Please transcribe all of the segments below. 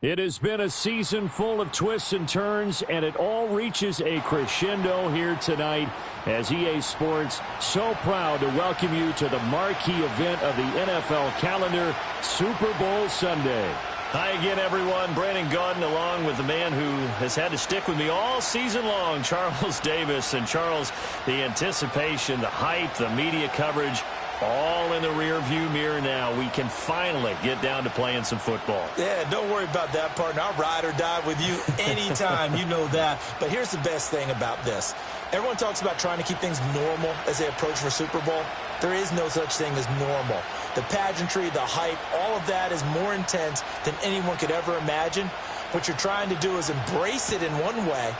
It has been a season full of twists and turns, and it all reaches a crescendo here tonight as EA Sports so proud to welcome you to the marquee event of the NFL calendar, Super Bowl Sunday. Hi again, everyone. Brandon Gaudin along with the man who has had to stick with me all season long, Charles Davis. And Charles, the anticipation, the hype, the media coverage, all in the rear-view mirror now. We can finally get down to playing some football. Yeah, don't worry about that, partner. I'll ride or die with you anytime. You know that. But here's the best thing about this. Everyone talks about trying to keep things normal as they approach for Super Bowl. There is no such thing as normal. The pageantry, the hype, all of that is more intense than anyone could ever imagine. What you're trying to do is embrace it in one way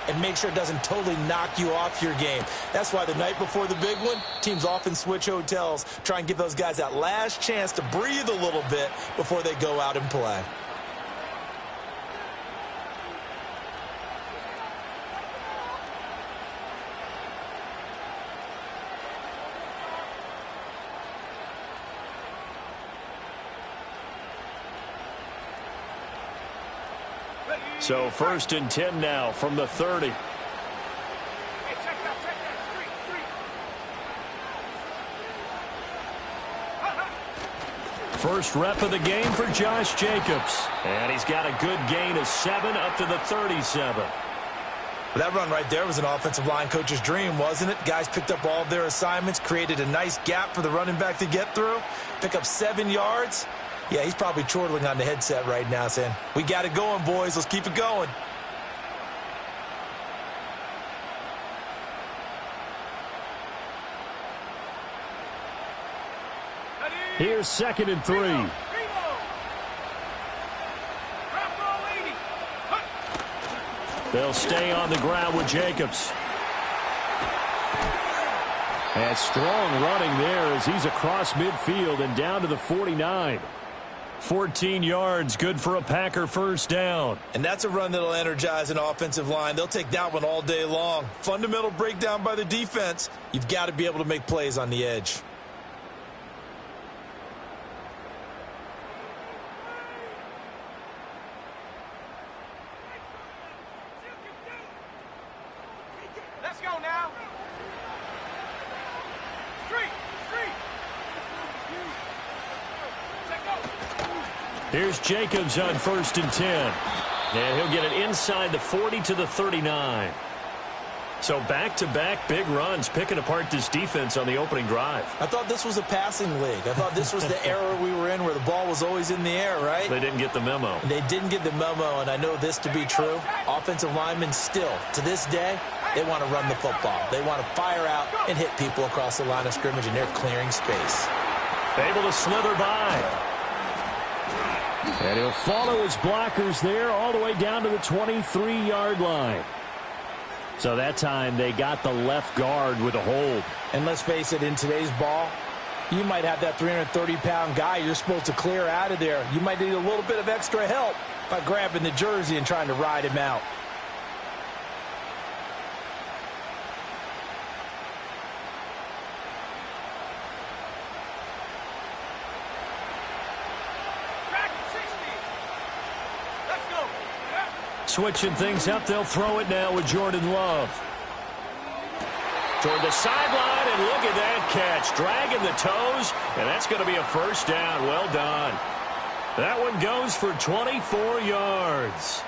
and make sure it doesn't totally knock you off your game. That's why the night before the big one, teams often switch hotels, try and give those guys that last chance to breathe a little bit before they go out and play. So 1st and 10 now from the 30. First rep of the game for Josh Jacobs. And he's got a good gain of 7 up to the 37. Well, that run right there was an offensive line coach's dream, wasn't it? Guys picked up all of their assignments, created a nice gap for the running back to get through, pick up 7 yards. Yeah, he's probably chortling on the headset right now saying, we got it going, boys. Let's keep it going. Here's 2nd and 3. They'll stay on the ground with Jacobs. And strong running there as he's across midfield and down to the 49. 14 yards, good for a Packer first down. And that's a run that'll energize an offensive line. They'll take that one all day long. Fundamental breakdown by the defense. You've got to be able to make plays on the edge. Let's go now. Here's Jacobs on 1st and 10. And he'll get it inside the 40 to the 39. So back-to-back big runs, picking apart this defense on the opening drive. I thought this was a passing league. I thought this was the era we were in where the ball was always in the air, right? They didn't get the memo. They didn't get the memo, and I know this to be true. Offensive linemen still, to this day, they want to run the football. They want to fire out and hit people across the line of scrimmage, and they're clearing space. Able to slither by. And he'll follow his blockers there all the way down to the 23-yard line. So that time they got the left guard with a hold. And let's face it, in today's ball, you might have that 330-pound guy you're supposed to clear out of there. You might need a little bit of extra help by grabbing the jersey and trying to ride him out. Switching things up, they'll throw it now with Jordan Love. Toward the sideline, and look at that catch. Dragging the toes, and that's going to be a first down. Well done. That one goes for 24 yards.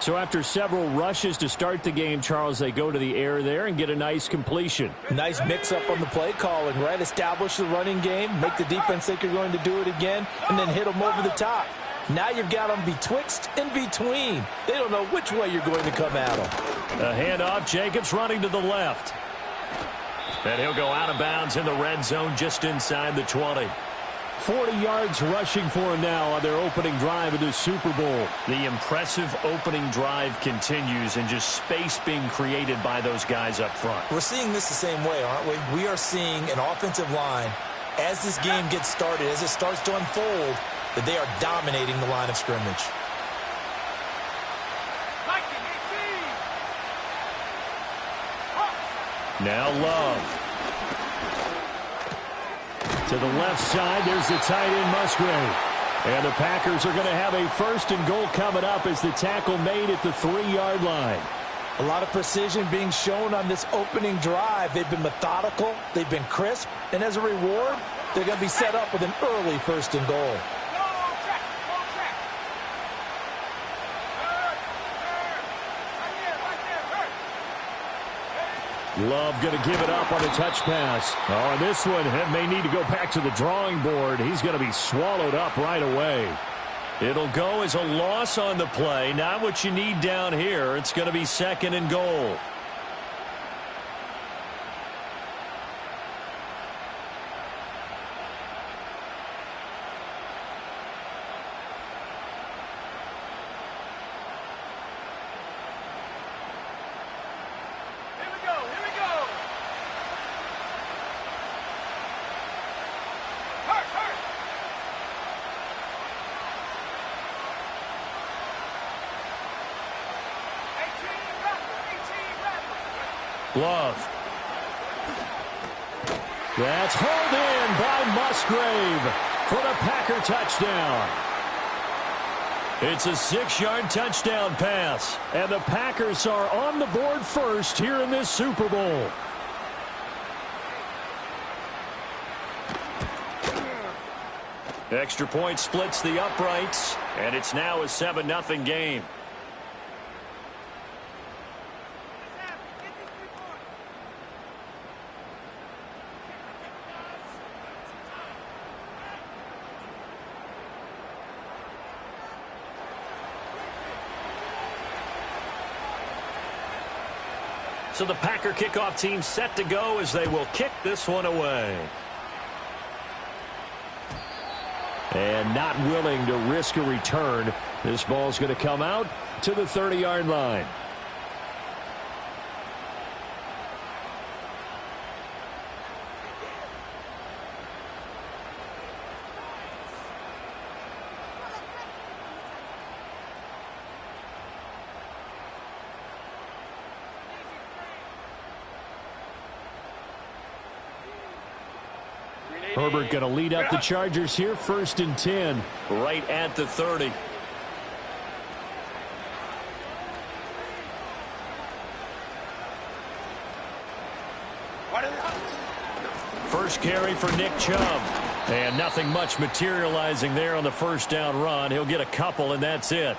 So after several rushes to start the game, Charles, they go to the air there and get a nice completion. Nice mix-up on the play calling, right? Establish the running game, make the defense think you're going to do it again, and then hit them over the top. Now you've got them betwixt and between. They don't know which way you're going to come at them. A handoff, Jacobs running to the left. And he'll go out of bounds in the red zone just inside the 20. 40 yards rushing for him now on their opening drive of the Super Bowl. The impressive opening drive continues, and just space being created by those guys up front. We're seeing this the same way, aren't we? We are seeing an offensive line, as this game gets started, as it starts to unfold, that they are dominating the line of scrimmage. Now Love. To the left side, there's the tight end Musgrave. And the Packers are going to have a 1st and goal coming up as the tackle made at the 3-yard line. A lot of precision being shown on this opening drive. They've been methodical, they've been crisp, and as a reward, they're going to be set up with an early 1st and goal. Love going to give it up on a touch pass. Oh, and this one may need to go back to the drawing board. He's going to be swallowed up right away. It'll go as a loss on the play. Not what you need down here. It's going to be 2nd and goal. Love. That's hauled in by Musgrave for the Packer touchdown. It's a 6-yard touchdown pass. And the Packers are on the board first here in this Super Bowl. Extra point splits the uprights, and it's now a 7-0 game. So the Packer kickoff team set to go as they will kick this one away. And not willing to risk a return. This ball's going to come out to the 30-yard line. Herbert going to lead up the Chargers here, 1st and 10. Right at the 30. First carry for Nick Chubb. And nothing much materializing there on the 1st down run. He'll get a couple, and that's it.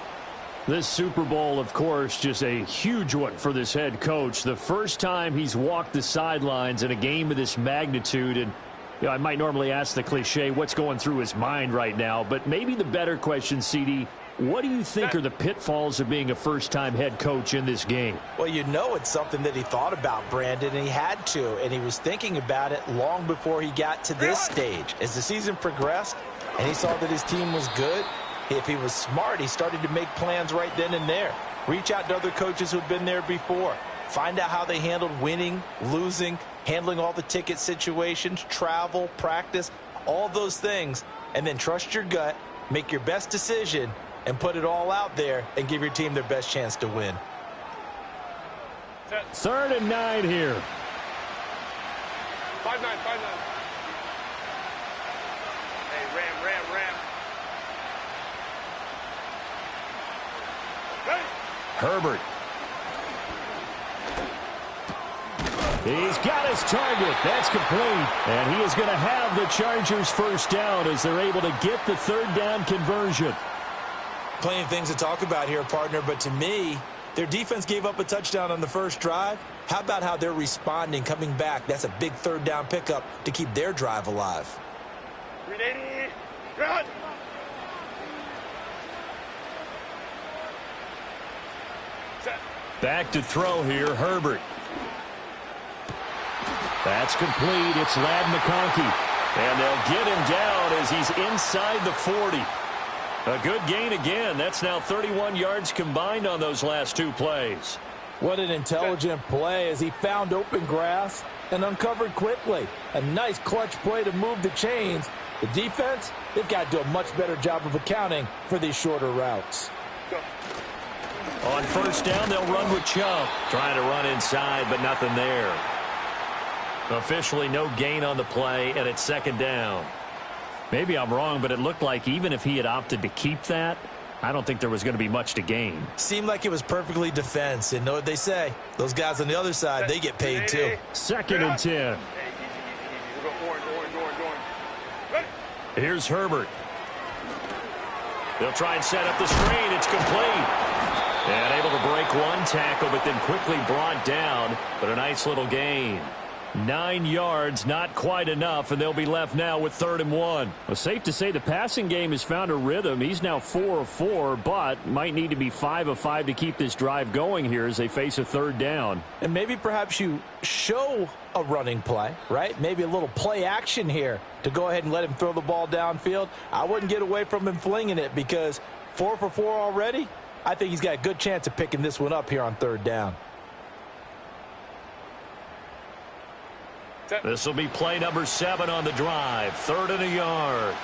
This Super Bowl, of course, just a huge one for this head coach. The first time he's walked the sidelines in a game of this magnitude. And you know, I might normally ask the cliche, what's going through his mind right now? But maybe the better question, CD, what do you think are the pitfalls of being a first-time head coach in this game? Well, you know it's something that he thought about, Brandon, and he had to. And he was thinking about it long before he got to this stage. As the season progressed and he saw that his team was good, if he was smart, he started to make plans right then and there. Reach out to other coaches who've been there before. Find out how they handled winning, losing, handling all the ticket situations, travel, practice, all those things. And then trust your gut, make your best decision, and put it all out there and give your team their best chance to win. 3rd and 9 here. 5-9, 5-9. Hey, ram. Hey. Herbert. He's got his target. That's complete. And he is going to have the Chargers 1st down as they're able to get the 3rd down conversion. Plenty of things to talk about here, partner, but to me, their defense gave up a touchdown on the first drive. How about how they're responding, coming back? That's a big 3rd down pickup to keep their drive alive. 380, run! Back to throw here, Herbert. That's complete. It's Ladd McConkey. And they'll get him down as he's inside the 40. A good gain again. That's now 31 yards combined on those last 2 plays. What an intelligent play as he found open grass and uncovered quickly. A nice clutch play to move the chains. The defense, they've got to do a much better job of accounting for these shorter routes. On 1st down, they'll run with Chubb. Trying to run inside, but nothing there. Officially no gain on the play, and it's 2nd down. Maybe I'm wrong, but it looked like even if he had opted to keep that, I don't think there was going to be much to gain. Seemed like it was perfectly defense. And know what they say? Those guys on the other side, they get paid too. 2nd and 10. Here's Herbert. They'll try and set up the screen. It's complete. And able to break one tackle, but then quickly brought down. But a nice little gain. 9 yards, not quite enough, and they'll be left now with 3rd and 1. Well, safe to say the passing game has found a rhythm. He's now 4 of 4, but might need to be 5 of 5 to keep this drive going here as they face a 3rd down. And maybe perhaps you show a running play, right? Maybe a little play action here to go ahead and let him throw the ball downfield. I wouldn't get away from him flinging it because 4 for 4 already. I think he's got a good chance of picking this one up here on 3rd down. This will be play number 7 on the drive. 3rd and a yard.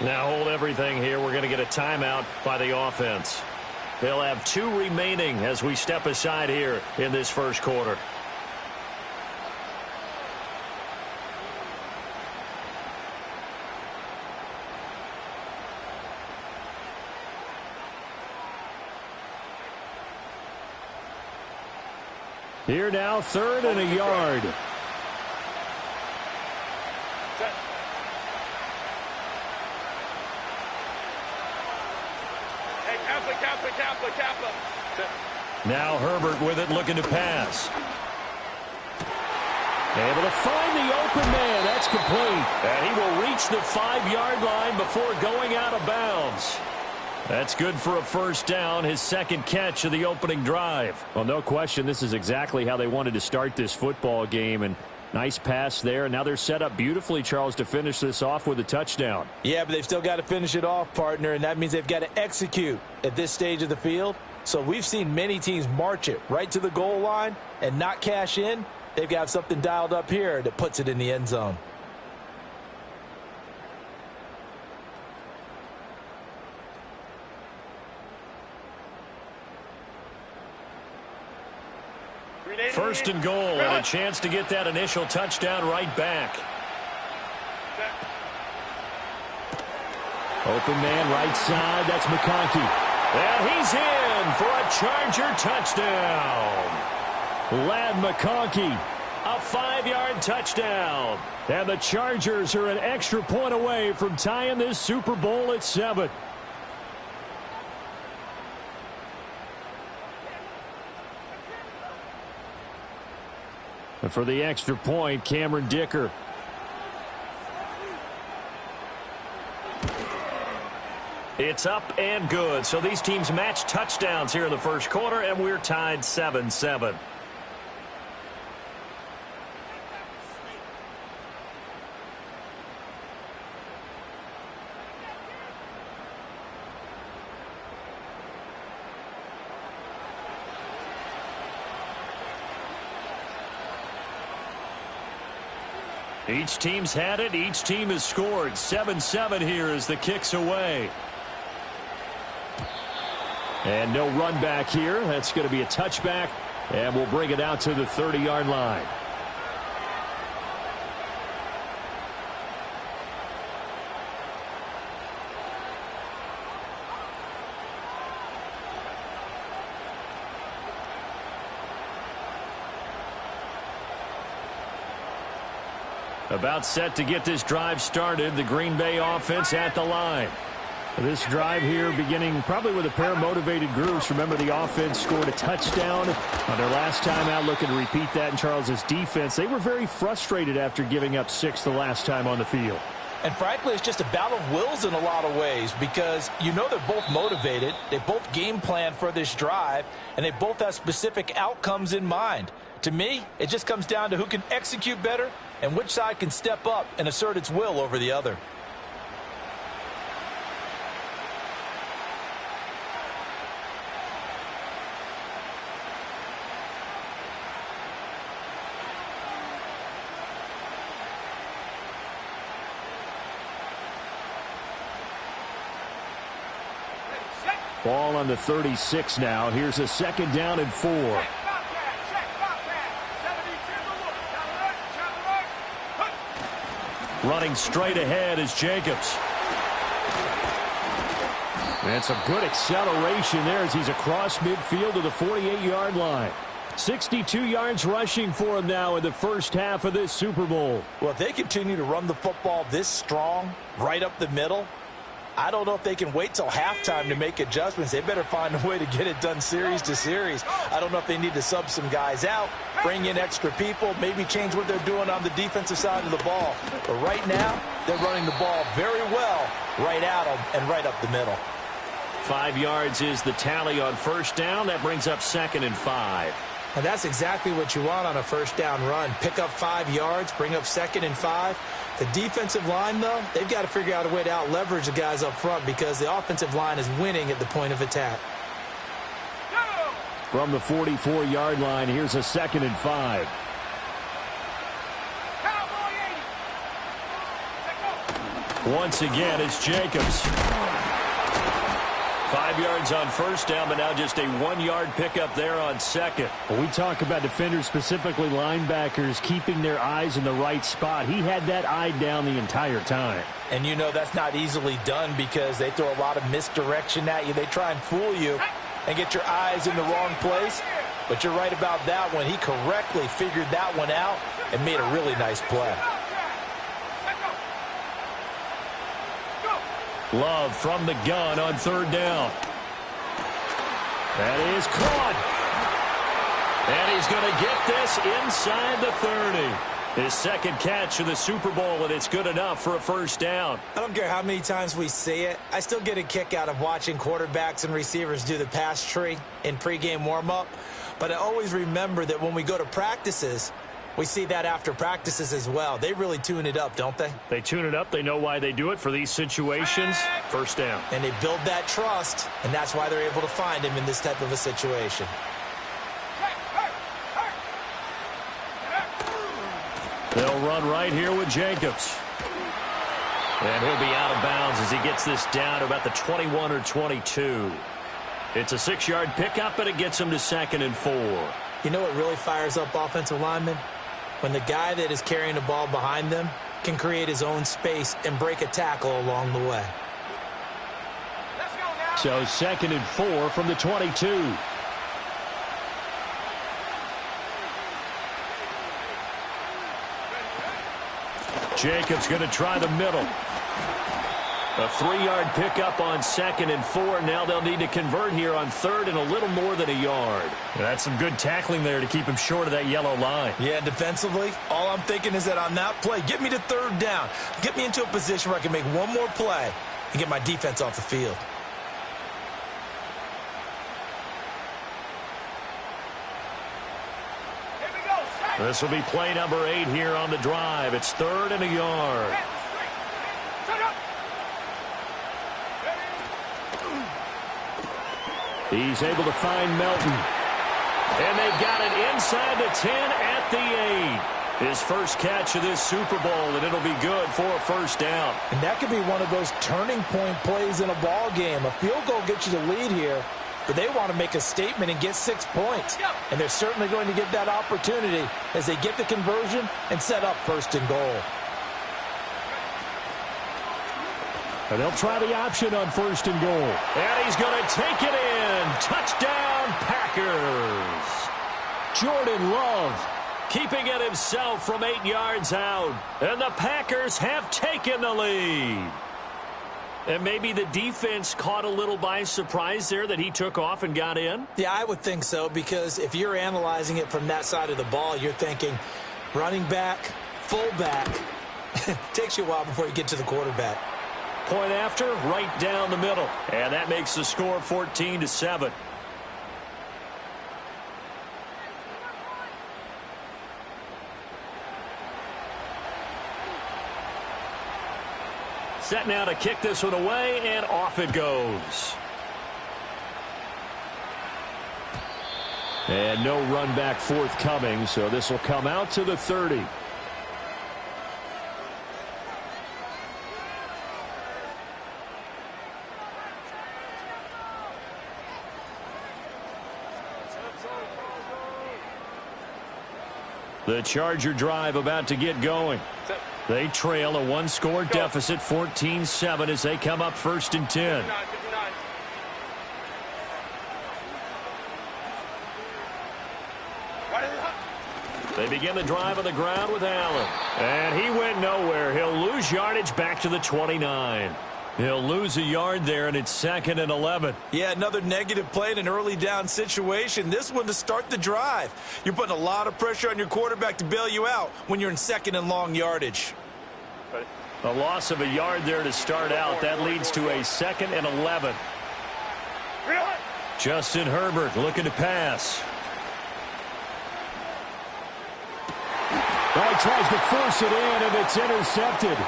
Now hold everything here. We're going to get a timeout by the offense. They'll have 2 remaining as we step aside here in this first quarter. Here now, 3rd and a yard. Now Herbert with it, looking to pass. Able to find the open man. That's complete. And he will reach the 5-yard line before going out of bounds. That's good for a 1st down, his 2nd catch of the opening drive. Well, no question, this is exactly how they wanted to start this football game. And nice pass there. Now they're set up beautifully, Charles, to finish this off with a touchdown. Yeah, but they've still got to finish it off, partner, and that means they've got to execute at this stage of the field. So we've seen many teams march it right to the goal line and not cash in. They've got something dialed up here that puts it in the end zone. First and goal, and a chance to get that initial touchdown right back. Open man right side. That's McConkey. And he's in for a Charger touchdown. Ladd McConkey. A 5-yard touchdown. And the Chargers are an extra point away from tying this Super Bowl at 7. And for the extra point, Cameron Dicker. It's up and good. So these teams match touchdowns here in the first quarter, and we're tied 7-7. Each team's had it. Each team has scored. 7-7 here as the kick's away. And no run back here. That's going to be a touchback. And we'll bring it out to the 30-yard line. About set to get this drive started. The Green Bay offense at the line. This drive here beginning probably with a pair of motivated groups. Remember, the offense scored a touchdown on their last time out, looking to repeat that in Charles's defense. They were very frustrated after giving up 6 the last time on the field. And frankly, it's just a battle of wills in a lot of ways because you know they're both motivated. They both game plan for this drive, and they both have specific outcomes in mind. To me, it just comes down to who can execute better and which side can step up and assert its will over the other. Ball on the 36 now. Here's a 2nd down and 4. Running straight ahead is Jacobs. And some good acceleration there as he's across midfield to the 48-yard line. 62 yards rushing for him now in the first half of this Super Bowl. Well, if they continue to run the football this strong, right up the middle, I don't know if they can wait till halftime to make adjustments. They better find a way to get it done series to series. I don't know if they need to sub some guys out, bring in extra people, maybe change what they're doing on the defensive side of the ball. But right now, they're running the ball very well right at them and right up the middle. 5 yards is the tally on first down. That brings up 2nd and 5. And that's exactly what you want on a first down run. Pick up 5 yards, bring up 2nd and 5. The defensive line, though, they've got to figure out a way to out-leverage the guys up front because the offensive line is winning at the point of attack. From the 44-yard line, here's a 2nd and 5. Once again, it's Jacobs. 5 yards on first down, but now just a 1-yard pickup there on second. When we talk about defenders, specifically linebackers, keeping their eyes in the right spot, he had that eye down the entire time. And you know that's not easily done because they throw a lot of misdirection at you. They try and fool you and get your eyes in the wrong place. But you're right about that one. He correctly figured that one out and made a really nice play. Love from the gun on third down. That is caught. And he's going to get this inside the 30. His second catch of the Super Bowl, and it's good enough for a first down. I don't care how many times we see it. I still get a kick out of watching quarterbacks and receivers do the pass tree in pregame warm-up. But I always remember that when we go to practices, we see that after practices as well. They really tune it up, don't they? They tune it up. They know why they do it for these situations. First down. And they build that trust, and that's why they're able to find him in this type of a situation. They'll run right here with Jacobs. And he'll be out of bounds as he gets this down to about the 21 or 22. It's a 6-yard pickup, and it gets him to 2nd and 4. You know what really fires up offensive linemen? When the guy that is carrying the ball behind them can create his own space and break a tackle along the way. So 2nd and 4 from the 22. Jacobs going to try the middle. A 3-yard pickup on 2nd and 4. Now they'll need to convert here on 3rd and a little more than a yard. That's some good tackling there to keep him short of that yellow line. Yeah, defensively, all I'm thinking is that on that play, get me to 3rd down. Get me into a position where I can make one more play and get my defense off the field. This will be play number 8 here on the drive. It's 3rd and a yard. He's able to find Melton. And they've got it inside the 10 at the 8. His first catch of this Super Bowl, and it'll be good for a first down. And that could be one of those turning point plays in a ball game. A field goal gets you the lead here, but they want to make a statement and get 6 points. And they're certainly going to get that opportunity as they get the conversion and set up 1st and goal. And they'll try the option on 1st and goal. And he's going to take it in. Touchdown, Packers. Jordan Love keeping it himself from 8 yards out. And the Packers have taken the lead. And maybe the defense caught a little by surprise there that he took off and got in? Yeah, I would think so, because if you're analyzing it from that side of the ball, you're thinking running back, fullback. Takes you a while before you get to the quarterback. Point after, right down the middle. And that makes the score 14-7. Set now to kick this one away, and off it goes. And no run back forthcoming, so this will come out to the 30. The Charger drive about to get going. They trail a one-score deficit, 14-7, as they come up 1st and 10. 59, 59. What is it? They begin the drive on the ground with Allen. And he went nowhere. He'll lose yardage back to the 29. He'll lose a yard there, and it's 2nd and 11. Yeah, another negative play in an early down situation. This one to start the drive. You're putting a lot of pressure on your quarterback to bail you out when you're in 2nd and long yardage. A loss of a yard there to start out. That leads to a 2nd and 11. Justin Herbert looking to pass. Well, he tries to force it in, and it's intercepted.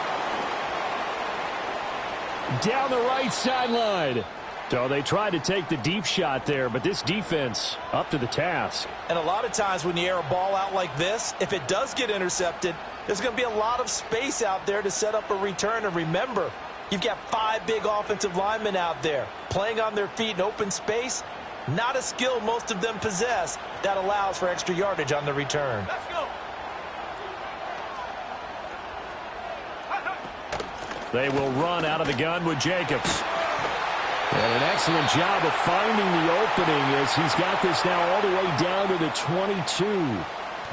Down the right sideline. So they tried to take the deep shot there, but this defense up to the task. And a lot of times when you air a ball out like this, if it does get intercepted, there's going to be a lot of space out there to set up a return. And remember, you've got 5 big offensive linemen out there playing on their feet in open space. Not a skill most of them possess that allows for extra yardage on the return. Let's go. They will run out of the gun with Jacobs. And an excellent job of finding the opening as he's got this now all the way down to the 22.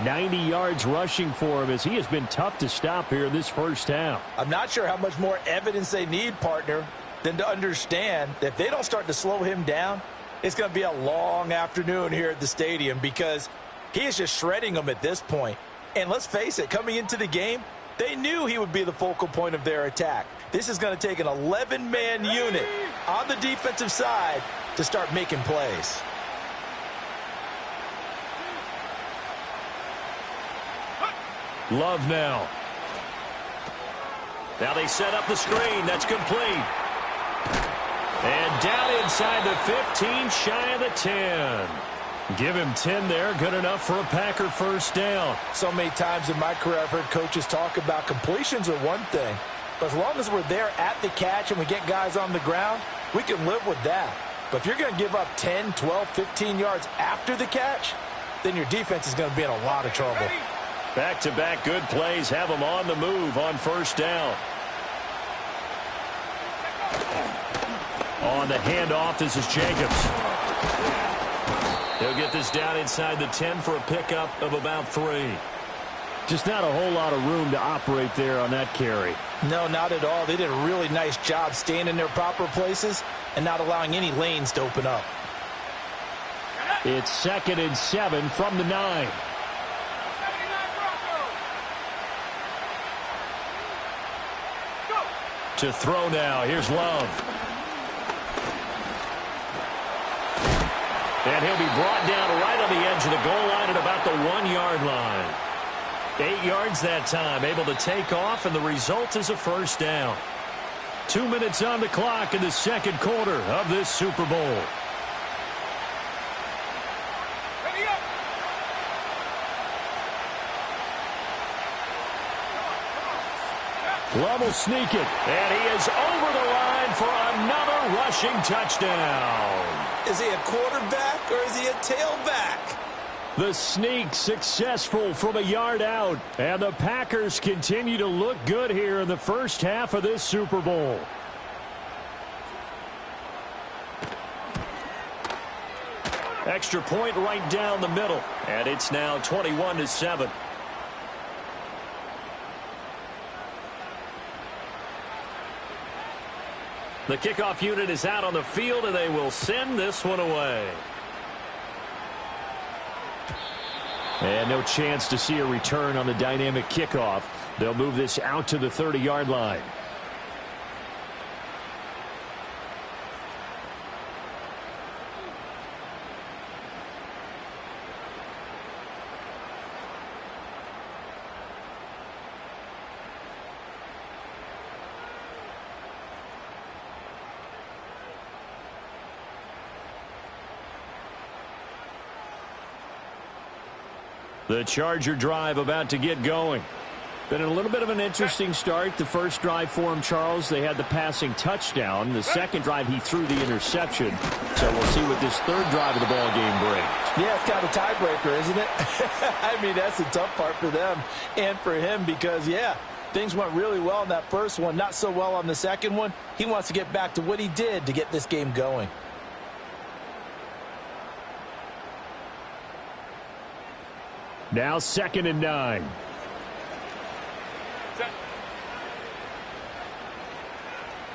90 yards rushing for him as he has been tough to stop here in this first half. I'm not sure how much more evidence they need, partner, than to understand that if they don't start to slow him down, it's going to be a long afternoon here at the stadium because he is just shredding them at this point. And let's face it, coming into the game, they knew he would be the focal point of their attack. This is going to take an 11-man unit on the defensive side to start making plays. Love now. Now they set up the screen. That's complete. And down inside the 15, shy of the 10. Give him 10 there. Good enough for a Packer first down. So many times in my career I've heard coaches talk about completions are one thing. But as long as we're there at the catch and we get guys on the ground, we can live with that. But if you're going to give up 10, 12, 15 yards after the catch, then your defense is going to be in a lot of trouble. Back-to-back good plays have them on the move on first down. On the handoff, this is Jacobs. He'll get this down inside the 10 for a pickup of about 3. Just not a whole lot of room to operate there on that carry. No, not at all. They did a really nice job staying in their proper places and not allowing any lanes to open up. It's 2nd and 7 from the 9. To throw now. Here's Love. And he'll be brought down right on the edge of the goal line at about the 1-yard line. 8 yards that time, able to take off, and the result is a first down. 2 minutes on the clock in the second quarter of this Super Bowl. Ready up. Love will sneak it. And he is over the line for another rushing touchdown. Is he a quarterback or is he a tailback? The sneak successful from a yard out. And the Packers continue to look good here in the first half of this Super Bowl. Extra point right down the middle. And it's now 21-7. The kickoff unit is out on the field, and they will send this one away. And no chance to see a return on the dynamic kickoff. They'll move this out to the 30-yard line. The Charger drive about to get going. Been a little bit of an interesting start. The first drive for him, Charles, they had the passing touchdown. The second drive, he threw the interception. So we'll see what this third drive of the ball game brings. Yeah, it's kind of a tiebreaker, isn't it? I mean, that's the tough part for them and for him because, yeah, Things went really well in that first one, not so well on the second one. He wants to get back to what he did to get this game going. Now 2nd and 9. Set.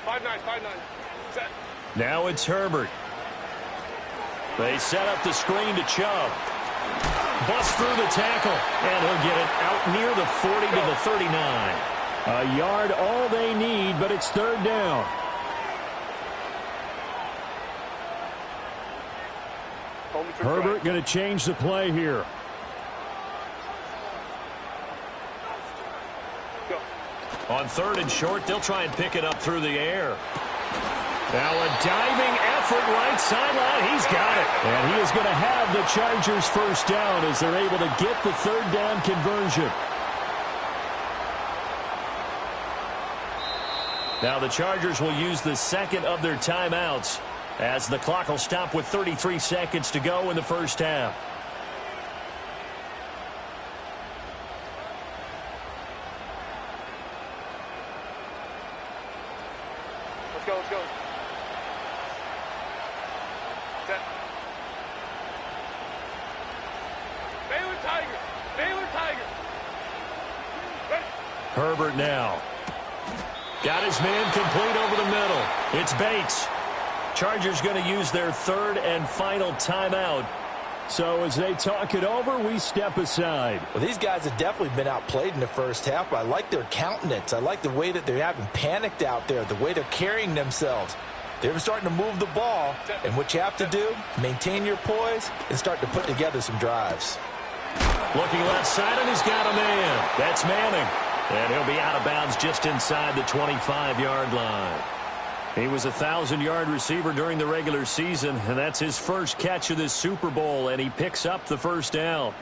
5-9, 5-9. Set. Now it's Herbert. They set up the screen to Chubb. Bust through the tackle, and he'll get it out near the 40 to the 39. A yard all they need, but it's 3rd down. Herbert going to change the play here. Go. On 3rd and short, they'll try and pick it up through the air. Now a diving effort right sideline. He's got it. And he is going to have the Chargers first down as they're able to get the 3rd down conversion. Now the Chargers will use the 2nd of their timeouts as the clock will stop with 33 seconds to go in the first half. Let's go, let's go. Set. Baylor Tiger. Baylor Tiger. Ready. Herbert now. Got his man complete over the middle. It's Bates. Chargers going to use their 3rd and final timeout. So as they talk it over, we step aside. Well, these guys have definitely been outplayed in the first half, but I like their countenance. I like the way that they're having panicked out there, the way they're carrying themselves. They're starting to move the ball, and what you have to do, maintain your poise and start to put together some drives. Looking left side, and he's got a man. That's Manning. And he'll be out of bounds just inside the 25-yard line. He was a 1,000-yard receiver during the regular season, and that's his first catch of this Super Bowl, and he picks up the first down.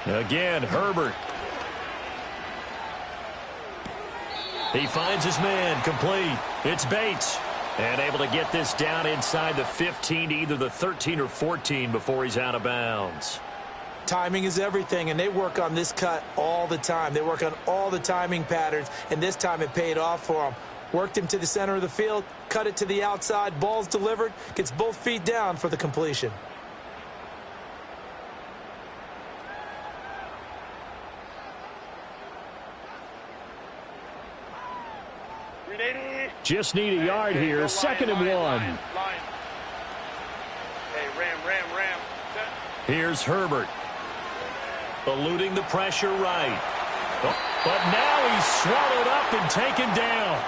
Again, Herbert. He finds his man complete. It's Bates. And able to get this down inside the 15 to either the 13 or 14 before he's out of bounds. Timing is everything, and they work on this cut all the time. They work on all the timing patterns, and this time it paid off for them. Worked him to the center of the field, cut it to the outside, ball's delivered, gets both feet down for the completion. Just need a yard here. 2nd and 1. Line. Hey, ram. Here's Herbert. Eluding the pressure right. But now he's swallowed up and taken down.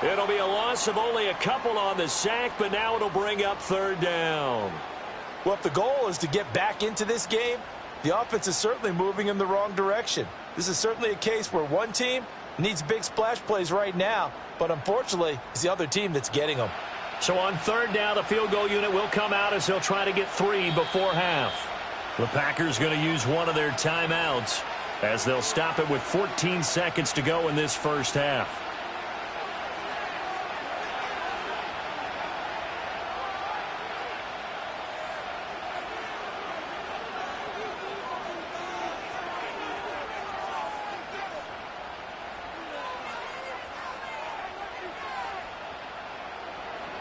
It'll be a loss of only a couple on the sack, but now it'll bring up 3rd down. Well, if the goal is to get back into this game, the offense is certainly moving in the wrong direction. This is certainly a case where one team needs big splash plays right now, but unfortunately, it's the other team that's getting them. So on 3rd down, the field goal unit will come out as they'll try to get 3 before half. The Packers going to use one of their timeouts as they'll stop it with 14 seconds to go in this first half.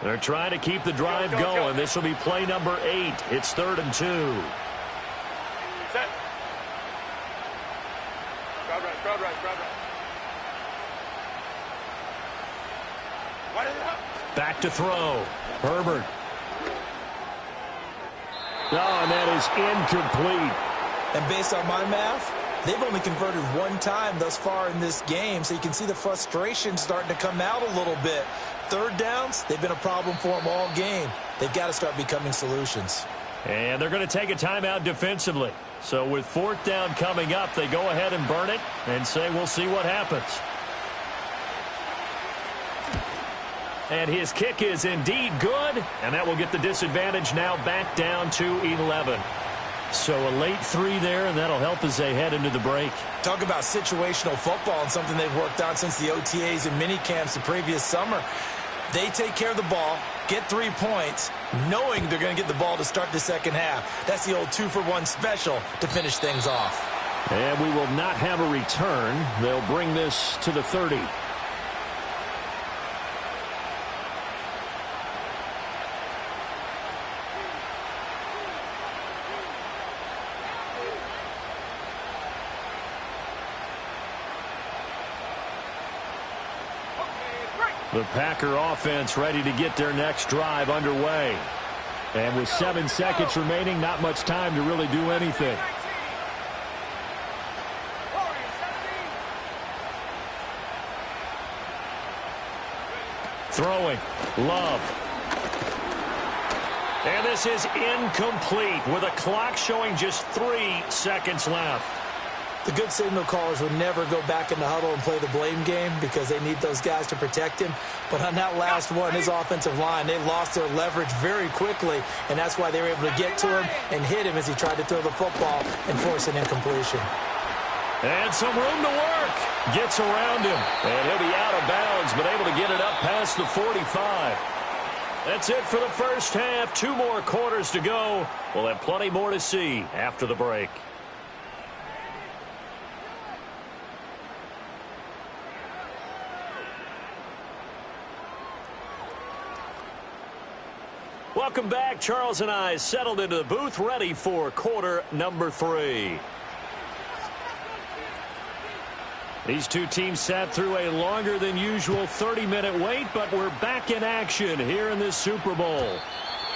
They're trying to keep the drive going. This will be play number 8. It's 3rd and 2. Set. Crowd right. Wide it up. Back to throw. Herbert. Oh, and that is incomplete. And based on my math, they've only converted one time thus far in this game, so you can see the frustration starting to come out a little bit. 3rd downs, they've been a problem for them all game. They've got to start becoming solutions. And they're going to take a timeout defensively. So with 4th down coming up, they go ahead and burn it and say we'll see what happens. And his kick is indeed good, and that will get the disadvantage now back down to 11. So a late 3 there, and that'll help as they head into the break. Talk about situational football and something they've worked on since the OTAs and mini camps the previous summer. They take care of the ball. get 3 points, knowing they're going to get the ball to start the second half. That's the old 2-for-1 special to finish things off. And we will not have a return. They'll bring this to the 30. The Packer offense ready to get their next drive underway. And with 7 seconds remaining, not much time to really do anything. Throwing. Love. And this is incomplete with a clock showing just 3 seconds left. The good signal callers would never go back in the huddle and play the blame game because they need those guys to protect him. But on that last one, his offensive line, they lost their leverage very quickly, and that's why they were able to get to him and hit him as he tried to throw the football and force an incompletion. And some room to work. Gets around him. And he'll be out of bounds, but able to get it up past the 45. That's it for the first half. 2 more quarters to go. We'll have plenty more to see after the break. Welcome back. Charles and I settled into the booth, ready for quarter number 3. These two teams sat through a longer than usual 30-minute wait, but we're back in action here in this Super Bowl.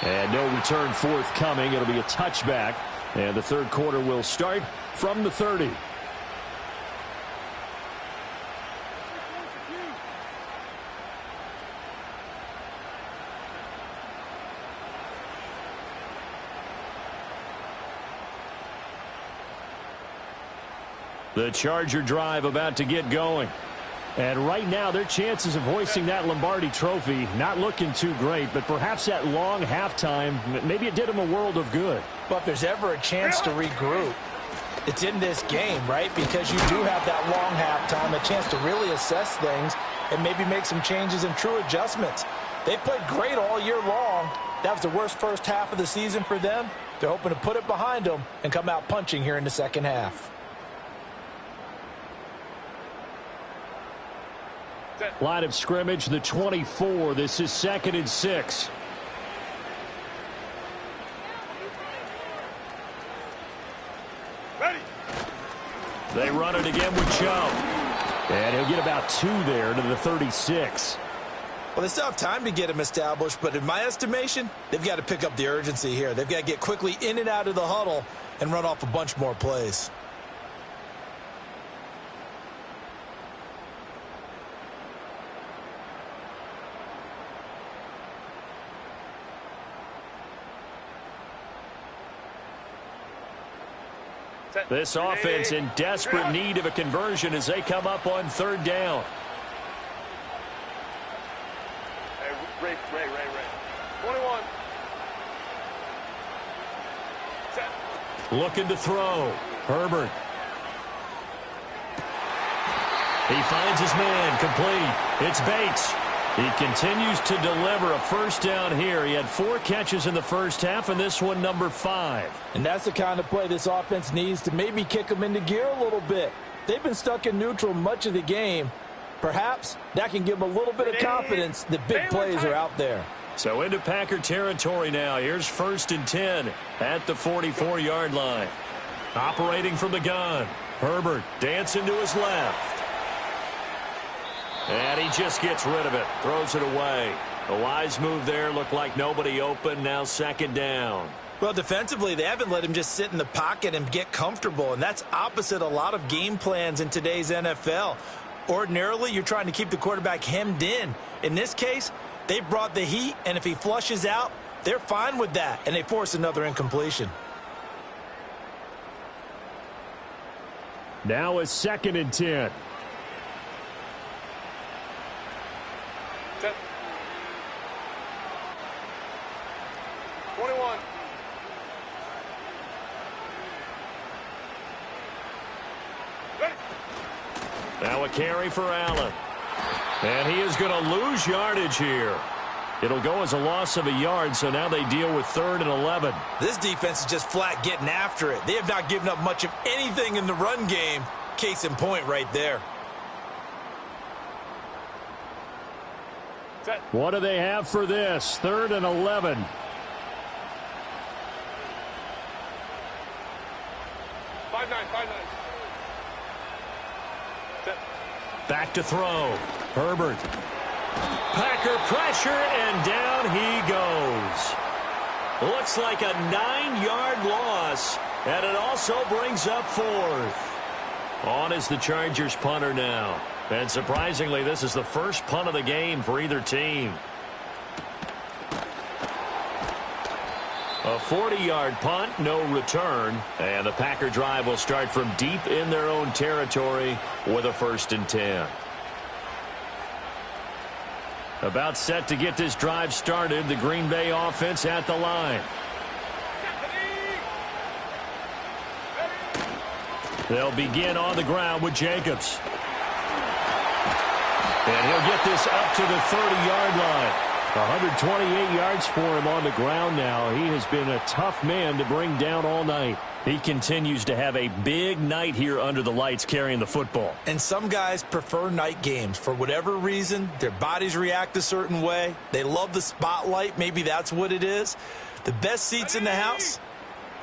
And no return forthcoming. It'll be a touchback, and the third quarter will start from the 30. The Charger drive about to get going. And right now, their chances of hoisting that Lombardi trophy not looking too great, but perhaps that long halftime, maybe it did them a world of good. But if there's ever a chance to regroup, it's in this game, right? Because you do have that long halftime, a chance to really assess things and maybe make some changes and true adjustments. They played great all year long. That was the worst first half of the season for them. They're hoping to put it behind them and come out punching here in the second half. Line of scrimmage, the 24. This is 2nd and 6. Ready. They run it again with Chubb. And he'll get about 2 there to the 36. Well, they still have time to get him established, but in my estimation, they've got to pick up the urgency here. They've got to get quickly in and out of the huddle and run off a bunch more plays. This offense in desperate need of a conversion as they come up on 3rd down. Hey, Ray. 21. Set. Looking to throw. Herbert. He finds his man. Complete. It's Bates. He continues to deliver a first down here. He had 4 catches in the first half, and this one number 5. And that's the kind of play this offense needs to maybe kick them into gear a little bit. They've been stuck in neutral much of the game. Perhaps that can give them a little bit of confidence that big plays are out there. So into Packer territory now. Here's 1st and 10 at the 44-yard line. Operating from the gun. Herbert dancing to his left. And he just gets rid of it. Throws it away. A wise move there. Looked like nobody open. Now 2nd down. Well, defensively, they haven't let him just sit in the pocket and get comfortable, and that's opposite a lot of game plans in today's NFL. Ordinarily, you're trying to keep the quarterback hemmed in. In this case, they brought the heat, and if he flushes out, they're fine with that, and they force another incompletion. Now a 2nd and 10. Set. 21. Ready. Now a carry for Allen. And he is going to lose yardage here. It'll go as a loss of a yard, so now they deal with 3rd and 11. This defense is just flat getting after it. They have not given up much of anything in the run game. Case in point right there. Set. What do they have for this? 3rd and 11. 5-9, 5-9. Set. Back to throw. Herbert. Packer pressure, and down he goes. Looks like a 9-yard loss, and it also brings up 4th. On is the Chargers punter now. And surprisingly, this is the first punt of the game for either team. A 40-yard punt, no return. And the Packer drive will start from deep in their own territory with a 1st and 10. About set to get this drive started. The Green Bay offense at the line. They'll begin on the ground with Jacobs. And he'll get this up to the 30-yard line. 128 yards for him on the ground now. He has been a tough man to bring down all night. He continues to have a big night here under the lights carrying the football. And some guys prefer night games. For whatever reason, their bodies react a certain way. They love the spotlight. Maybe that's what it is. The best seats in the house,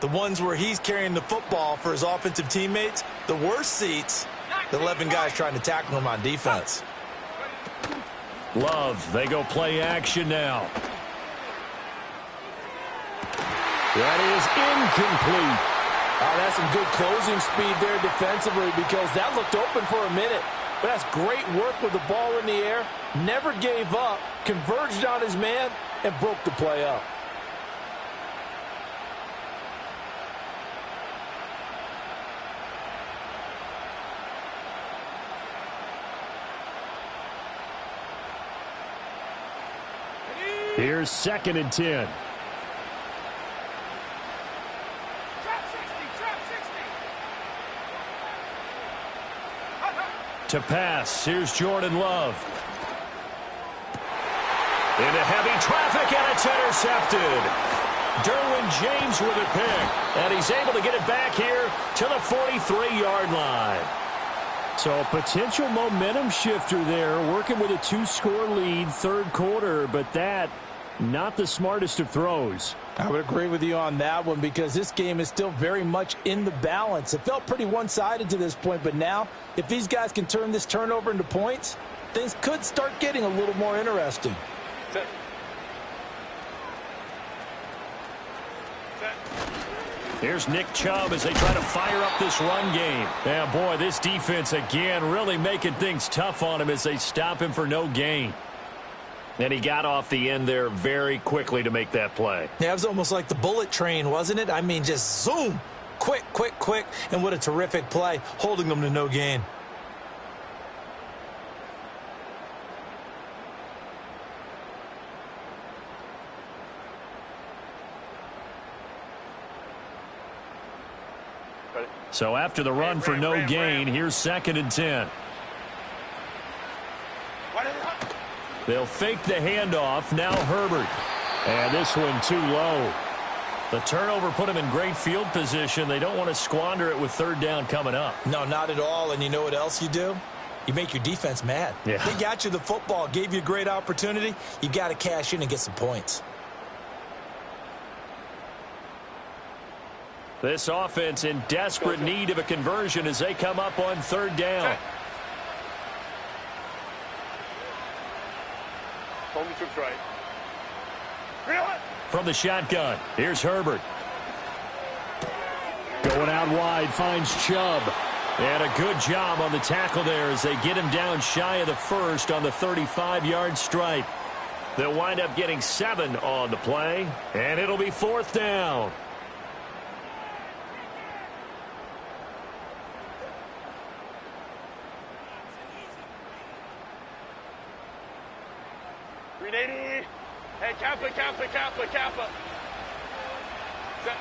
the ones where he's carrying the football for his offensive teammates. The worst seats, the 11 guys trying to tackle him on defense. Love, they go play action now. That is incomplete. Oh, that's some good closing speed there defensively because that looked open for a minute. But that's great work with the ball in the air. Never gave up, converged on his man, and broke the play up. Here's 2nd and 10. To pass, here's Jordan Love. Into heavy traffic, and it's intercepted. Derwin James with a pick, and he's able to get it back here to the 43-yard line. So a potential momentum shifter there, working with a 2-score lead, 3rd quarter, but that, not the smartest of throws. I would agree with you on that one because this game is still very much in the balance. It felt pretty one-sided to this point, but now if these guys can turn this turnover into points, things could start getting a little more interesting. Set. Set. Here's Nick Chubb as they try to fire up this run game. Yeah, boy, this defense again really making things tough on him as they stop him for no gain. And he got off the end there very quickly to make that play. Yeah, it was almost like the bullet train, wasn't it? I mean, just zoom. Quick, quick, quick. And what a terrific play, holding them to no gain. So after the run for no gain, here's 2nd and 10. They'll fake the handoff. Now Herbert. And this one too low. The turnover put him in great field position. They don't want to squander it with 3rd down coming up. No, not at all. And you know what else you do? You make your defense mad. Yeah. They got you the football, gave you a great opportunity. You got to cash in and get some points. This offense in desperate need of a conversion as they come up on 3rd down. Home troops right. From the shotgun, here's Herbert. Going out wide, finds Chubb. And a good job on the tackle there as they get him down shy of the 1st on the 35-yard stripe. They'll wind up getting 7 on the play, and it'll be 4th down. Hey, Kappa, Kappa, Kappa, Kappa. Set.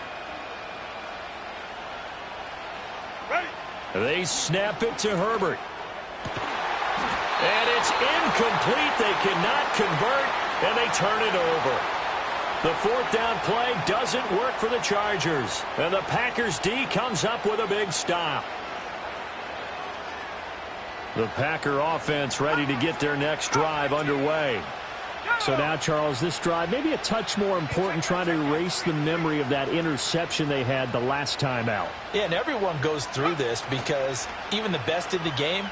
Ready. They snap it to Herbert. And it's incomplete. They cannot convert. and they turn it over. The fourth down play doesn't work for the Chargers, and the Packers D comes up with a big stop. The Packer offense ready to get their next drive underway. So now, Charles, this drive maybe a touch more important, trying to erase the memory of that interception they had the last time out. Yeah, and everyone goes through this because even the best in the game,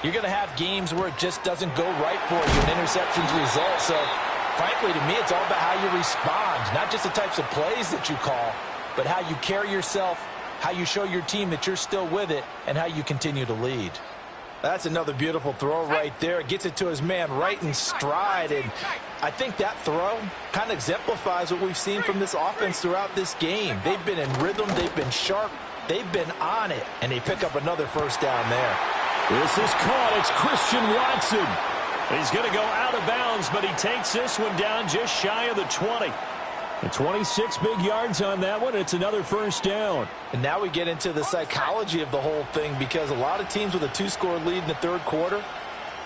you're going to have games where it just doesn't go right for you, an interception's result. So, frankly, to me, it's all about how you respond, not just the types of plays that you call, but how you carry yourself, how you show your team that you're still with it, and how you continue to lead. That's another beautiful throw right there. Gets it to his man right in stride. And I think that throw kind of exemplifies what we've seen from this offense throughout this game. They've been in rhythm. They've been sharp. They've been on it. And they pick up another first down there. This is caught. It's Christian Watson. He's going to go out of bounds, but he takes this one down just shy of the 20. And 26 big yards on that one. It's another first down. And now we get into the psychology of the whole thing, because a lot of teams with a two-score lead in the third quarter,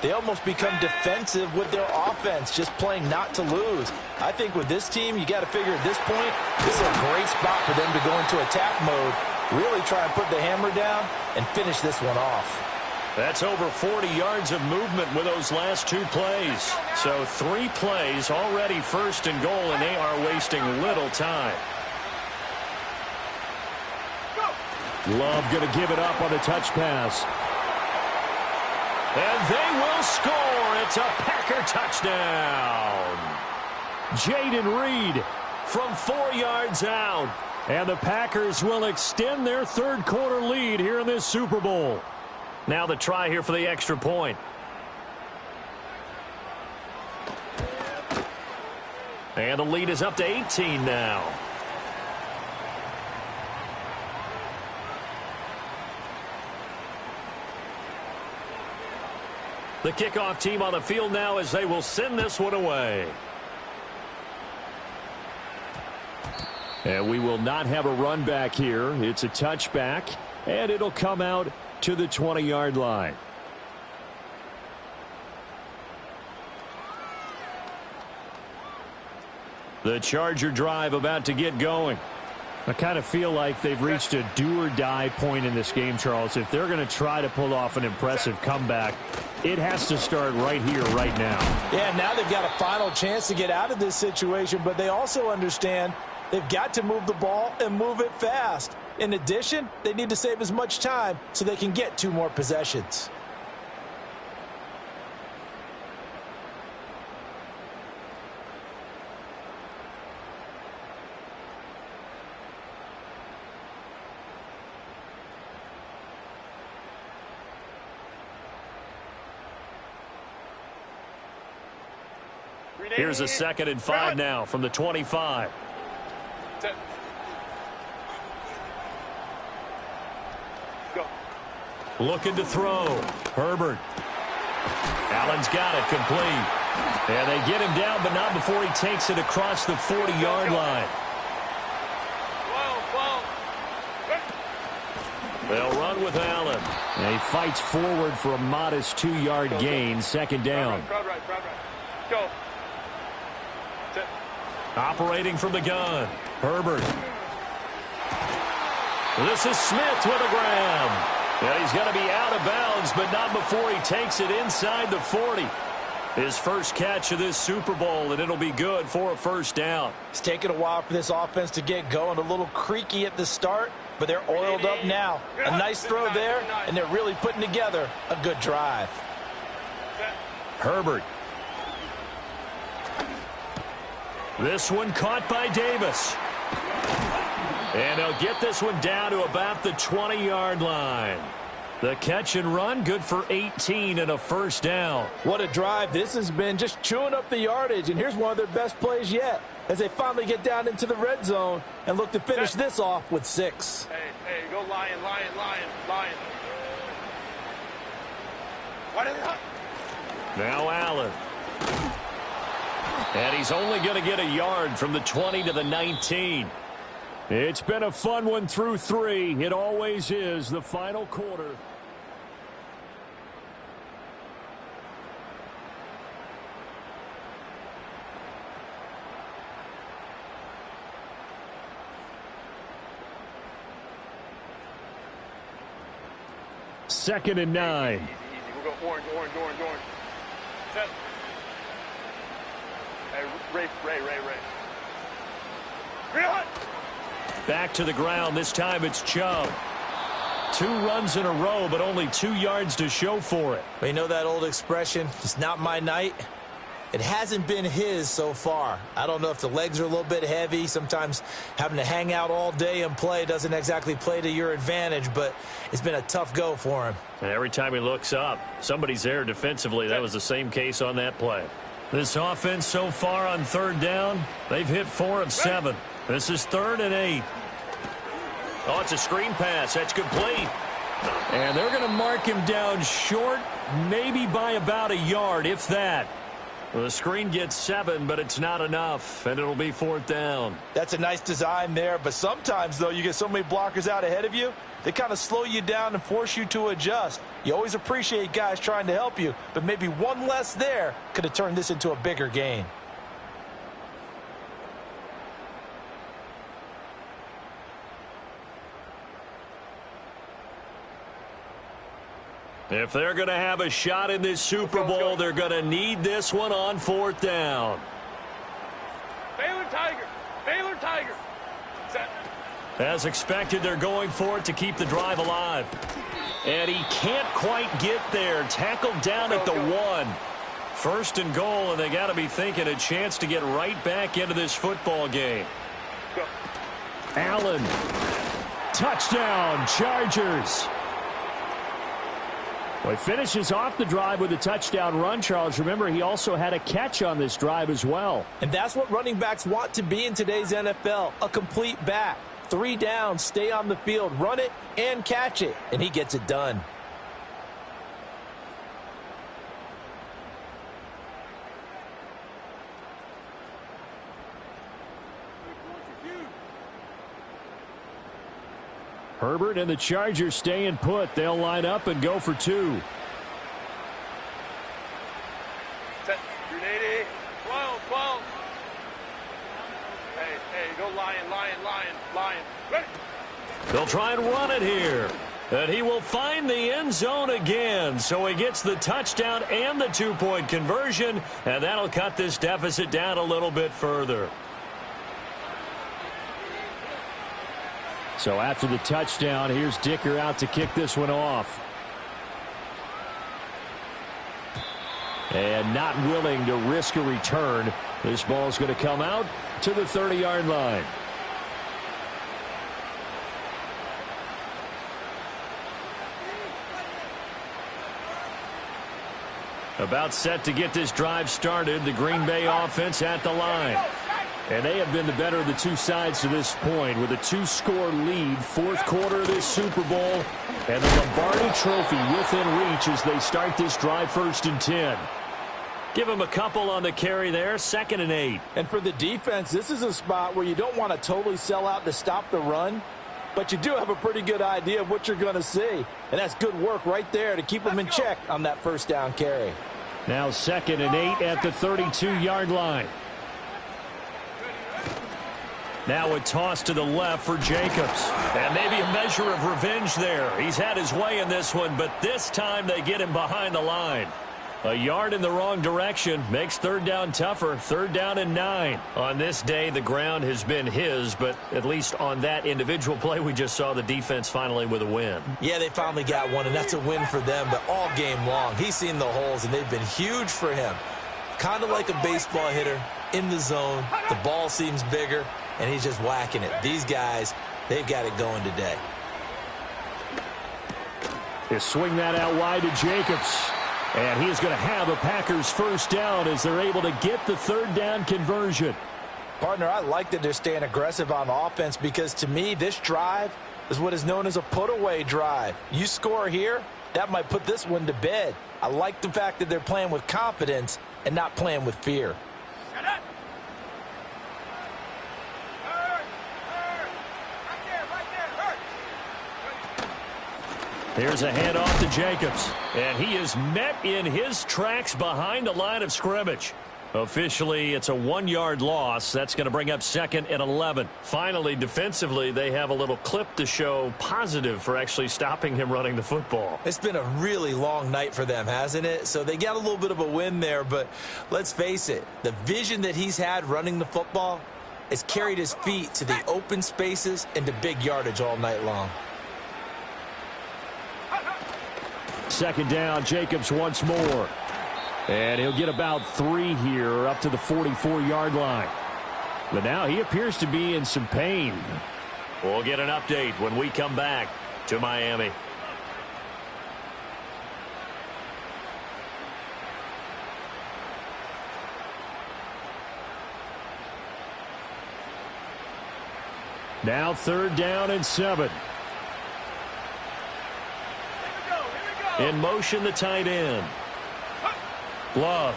they almost become defensive with their offense, just playing not to lose. I think with this team, you got to figure at this point, this is a great spot for them to go into attack mode, really try and put the hammer down and finish this one off. That's over 40 yards of movement with those last two plays. So 3 plays already first and goal, and they are wasting little time. Love going to give it up on the touch pass. And they will score. It's a Packer touchdown. Jaden Reed from 4 yards out. And the Packers will extend their third quarter lead here in this Super Bowl. Now the try here for the extra point. And the lead is up to 18 now. The kickoff team on the field now as they will send this one away. And we will not have a run back here. It's a touchback, and it'll come out to the 20-yard line. The Charger drive about to get going. I kind of feel like they've reached a do-or-die point in this game, Charles. If they're going to try to pull off an impressive comeback, it has to start right here, right now. Yeah, now they've got a final chance to get out of this situation, but they also understand they've got to move the ball and move it fast. In addition, they need to save as much time so they can get 2 more possessions. Here's a 2nd and 5 now from the 25. Looking to throw. Herbert. Allen's got it complete. And they get him down, but not before he takes it across the 40-yard line. They'll run with Allen. And he fights forward for a modest 2-yard gain, 2nd down. Crowd right. Go. Operating from the gun. Herbert. This is Smith with a grab. And he's going to be out of bounds, but not before he takes it inside the 40. His first catch of this Super Bowl, and it'll be good for a first down. It's taken a while for this offense to get going. A little creaky at the start, but they're oiled up now. A nice throw there, and they're really putting together a good drive. Herbert. This one caught by Davis. And they'll get this one down to about the 20-yard line. The catch and run, good for 18 and a first down. What a drive this has been, just chewing up the yardage. And here's one of their best plays yet as they finally get down into the red zone and look to finish this off with 6. Hey, go Lion. Why did it? Now Allen. And he's only going to get a yard from the 20 to the 19. It's been a fun one through 3. It always is, the final quarter. 2nd and 9. Easy. We'll go orange. Set. Hey, Ray. Real hot. Back to the ground. This time it's Chubb. 2 runs in a row, but only 2 yards to show for it. Well, you know that old expression, it's not my night? It hasn't been his so far. I don't know if the legs are a little bit heavy. Sometimes having to hang out all day and play doesn't exactly play to your advantage, but it's been a tough go for him. And every time he looks up, somebody's there defensively. That was the same case on that play. This offense so far on 3rd down, they've hit 4 of 7. This is 3rd and 8. Oh, it's a screen pass. That's complete. And they're going to mark him down short, maybe by about a yard, if that. Well, the screen gets 7, but it's not enough, and it'll be 4th down. That's a nice design there, but sometimes, though, you get so many blockers out ahead of you, they kind of slow you down and force you to adjust. You always appreciate guys trying to help you, but maybe one less there could have turned this into a bigger gain. If they're going to have a shot in this Super Bowl, they're going to need this one on 4th down. Baylor Tiger. Set. As expected, they're going for it to keep the drive alive. And he can't quite get there. Tackled down at the 1. 1st and goal, and they got to be thinking a chance to get right back into this football game. Go. Allen. Touchdown, Chargers. Well, he finishes off the drive with a touchdown run, Charles. Remember, he also had a catch on this drive as well. And that's what running backs want to be in today's NFL, a complete back. 3 down, stay on the field, run it and catch it, and he gets it done. Herbert and the Chargers staying put. They'll line up and go for 2. Set. Grenade. 12. Hey, go lion. Ready. They'll try and run it here. And he will find the end zone again. So he gets the touchdown and the 2-point conversion. And that'll cut this deficit down a little bit further. So after the touchdown, here's Dicker out to kick this one off. And not willing to risk a return. This ball's going to come out to the 30-yard line. About set to get this drive started. The Green Bay offense at the line. And they have been the better of the 2 sides to this point with a 2-score lead. 4th quarter of this Super Bowl. And the Lombardi Trophy within reach as they start this drive 1st and 10. Give him a couple on the carry there. 2nd and 8. And for the defense, this is a spot where you don't want to totally sell out to stop the run. But you do have a pretty good idea of what you're going to see. And that's good work right there to keep them in check on that 1st down carry. Now 2nd and 8 at the 32-yard line. Now a toss to the left for Jacobs. And maybe a measure of revenge there. He's had his way in this one, but this time they get him behind the line. A yard in the wrong direction makes 3rd down tougher. 3rd down and 9. On this day, the ground has been his, but at least on that individual play, we just saw the defense finally with a win. Yeah, they finally got one, and that's a win for them, but all game long, he's seen the holes, and they've been huge for him. Kind of like a baseball hitter in the zone. The ball seems bigger, and he's just whacking it. These guys, they've got it going today. They swing that out wide to Jacobs. And he is going to have a Packers 1st down as they're able to get the 3rd down conversion. Partner, I like that they're staying aggressive on offense because to me, this drive is what is known as a put-away drive. You score here, that might put this one to bed. I like the fact that they're playing with confidence and not playing with fear. Here's a handoff to Jacobs. And he is met in his tracks behind the line of scrimmage. Officially, it's a 1-yard loss. That's going to bring up 2nd and 11. Finally, defensively, they have a little clip to show positive for actually stopping him running the football. It's been a really long night for them, hasn't it? So they got a little bit of a win there, but let's face it, the vision that he's had running the football has carried his feet to the open spaces and to big yardage all night long. 2nd down, Jacobs once more. And he'll get about 3 here up to the 44-yard line. But now he appears to be in some pain. We'll get an update when we come back to Miami. Now 3rd down and 7. In motion, the tight end. Love.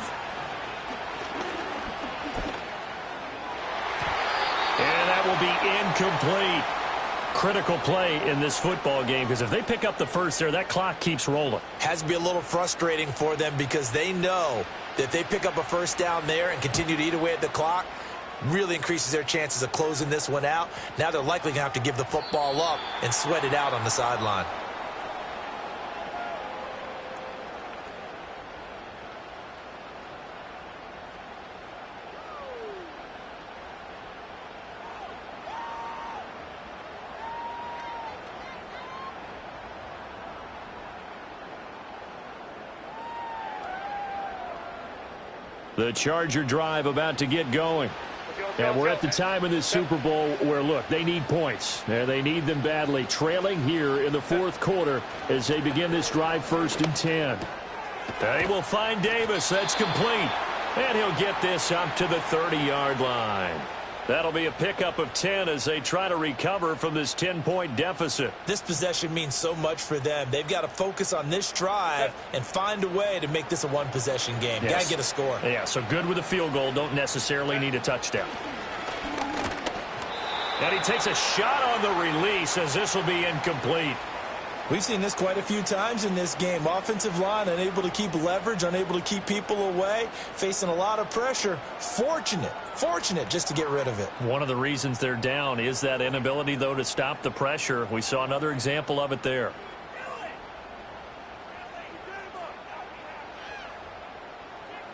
And that will be incomplete. Critical play in this football game, because if they pick up the first there, that clock keeps rolling. Has to be a little frustrating for them because they know that if they pick up a first down there and continue to eat away at the clock, really increases their chances of closing this one out. Now they're likely going to have to give the football up and sweat it out on the sideline. The Charger drive about to get going. And we're at the time in this Super Bowl where, look, they need points. And they need them badly. Trailing here in the 4th quarter as they begin this drive 1st and 10. They will find Davis. That's complete. And he'll get this up to the 30-yard line. That'll be a pickup of 10 as they try to recover from this 10-point deficit. This possession means so much for them. They've got to focus on this drive and find a way to make this a one-possession game. Yes. Got to get a score. Yeah, so good with a field goal. Don't necessarily need a touchdown. And he takes a shot on the release as this will be incomplete. We've seen this quite a few times in this game. Offensive line unable to keep leverage, unable to keep people away, facing a lot of pressure. Fortunate just to get rid of it. One of the reasons they're down is that inability, though, to stop the pressure. We saw another example of it there.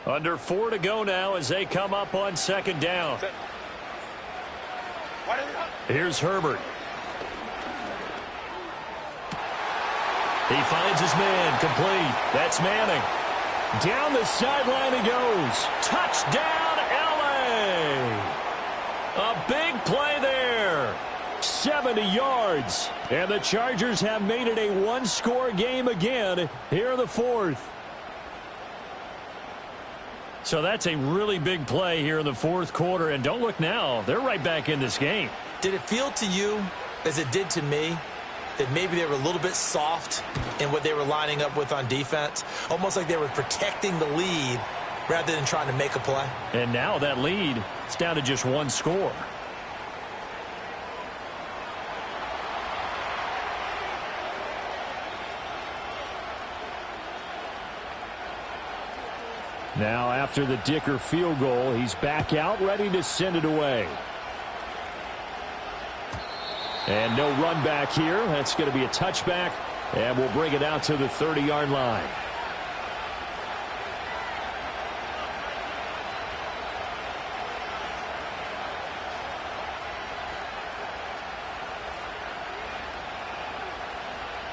Under 4 to go now as they come up on 2nd down. Here's Herbert. He finds his man, complete. That's Manning. Down the sideline he goes. Touchdown, L.A. A big play there. 70 yards. And the Chargers have made it a one-score game again here in the 4th. So that's a really big play here in the 4th quarter. And don't look now. They're right back in this game. Did it feel to you, as it did to me, that maybe they were a little bit soft in what they were lining up with on defense? Almost like they were protecting the lead rather than trying to make a play. And now that lead is down to just 1 score. Now after the Dicker field goal, he's back out ready to send it away. And no run back here. That's going to be a touchback, and we'll bring it out to the 30-yard line.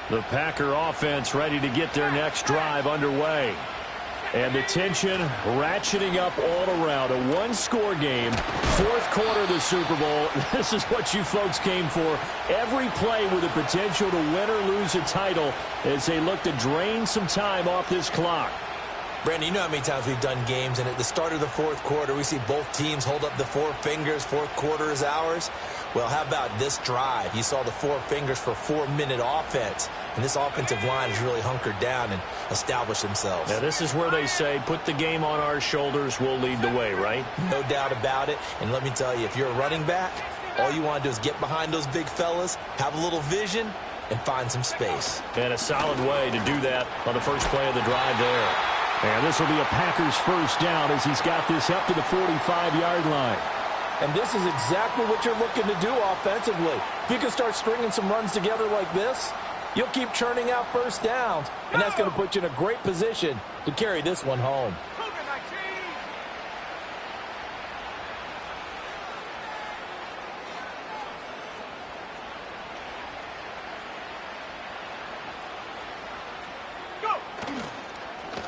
The Packer offense ready to get their next drive underway. And the tension ratcheting up all around. A one-score game. 4th quarter of the Super Bowl. This is what you folks came for. Every play with the potential to win or lose a title as they look to drain some time off this clock. Brandon, you know how many times we've done games, and at the start of the 4th quarter, we see both teams hold up the 4 fingers. 4th quarter is ours. Well, how about this drive? You saw the 4 fingers for 4-minute offense, and this offensive line has really hunkered down and established themselves. Now, this is where they say, put the game on our shoulders, we'll lead the way, right? No doubt about it. And let me tell you, if you're a running back, all you want to do is get behind those big fellas, have a little vision, and find some space. And a solid way to do that on the first play of the drive there. And this will be a Packers first down as he's got this up to the 45-yard line. And this is exactly what you're looking to do offensively. If you can start stringing some runs together like this, you'll keep churning out first downs, and that's going to put you in a great position to carry this one home.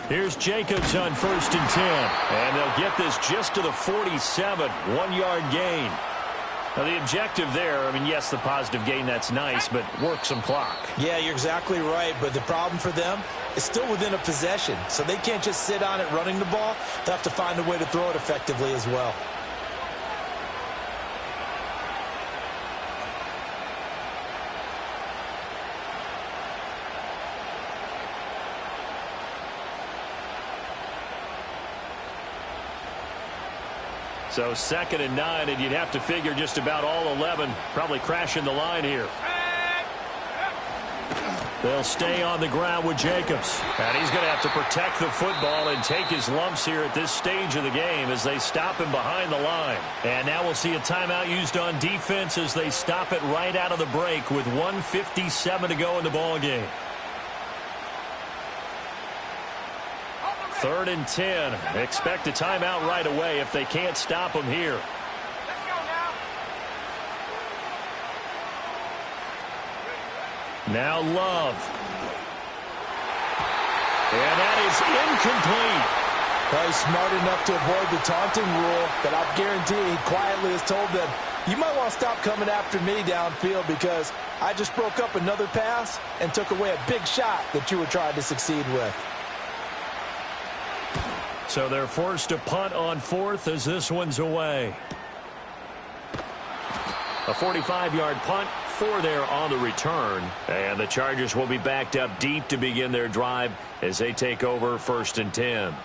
Here's Jacobs on 1st and 10. And they'll get this just to the 47, 1-yard gain. Now, the objective there, I mean, yes, the positive gain, that's nice, but work some clock. Yeah, you're exactly right, but the problem for them is still within a possession, so they can't just sit on it running the ball. They'll have to find a way to throw it effectively as well. So 2nd and 9, and you'd have to figure just about all 11 probably crashing the line here. They'll stay on the ground with Jacobs. And he's going to have to protect the football and take his lumps here at this stage of the game as they stop him behind the line. And now we'll see a timeout used on defense as they stop it right out of the break with 1:57 to go in the ball game. 3rd and 10. Expect a timeout right away if they can't stop him here. Now Love. And that is incomplete. Well, he's smart enough to avoid the taunting rule, but I guarantee he quietly has told them, you might want to stop coming after me downfield because I just broke up another pass and took away a big shot that you were trying to succeed with. So they're forced to punt on 4th as this one's away. A 45-yard punt, 4 there on the return. And the Chargers will be backed up deep to begin their drive as they take over 1st and 10.